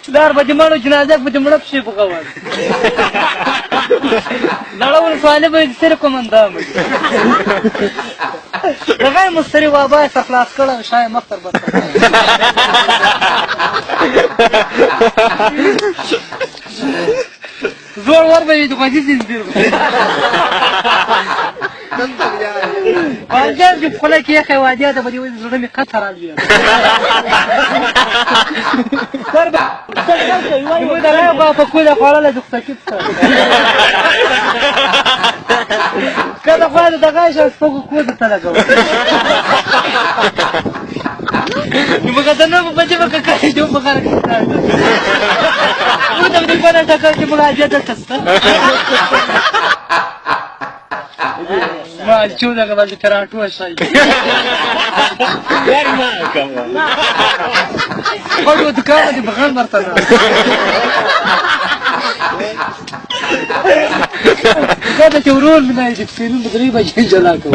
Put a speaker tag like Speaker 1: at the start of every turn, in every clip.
Speaker 1: لار به دې مړو جنازه به دې مړه پسې بغول دړه ولسوالۍ به یې سره قومندان دغه یې مستري بابا یې سر خلاص کړی شا یې مخ تر بس زور ور به یې د غوږي زنځیر واجب دې په خوله کې یخې وادیا ده به دې وایي زړه مې قطر الوي دغه به په کوله خوړله د خطکیب سره که د خوا د دغه شه سپږو کوزه ته لګوم نو مګه د نو په جبه کې کړی جو په غره کې و د دې په نه ټکر کې مراجعه دلته سته ما چې دغه باندې تراټو شي یار ما کوم او د کار دې بغل مرتنه دا چې ورول نه دې فلم درې بجې جلا کوم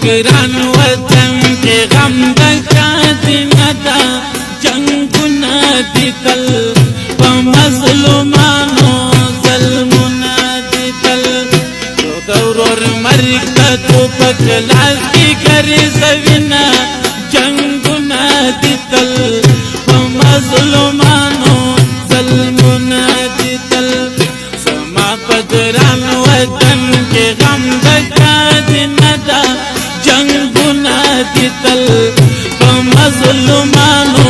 Speaker 2: ګران وطن کې غم د شاتنه دا جنگونه دي تل په مظلومانو ظلمونه دي تل د ورور مرګ ته ټوپک لاس کې کري سوینه جنگونه دي تل په مظلومانو ظلمونه دي تل زما په ګران وطن کې غم د شاتنه دا جنگونه دي تل په مظلومانو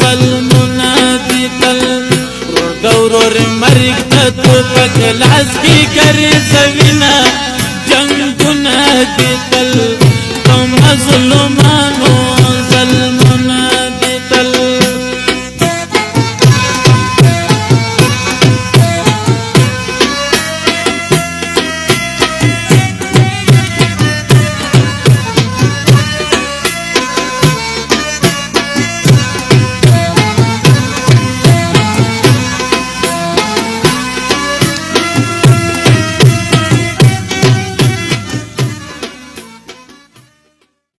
Speaker 2: ظلمونه دي تل ورور مرګ ته ټوپک لاس کې کري سوینه جنگونه دي تل په مظلومانو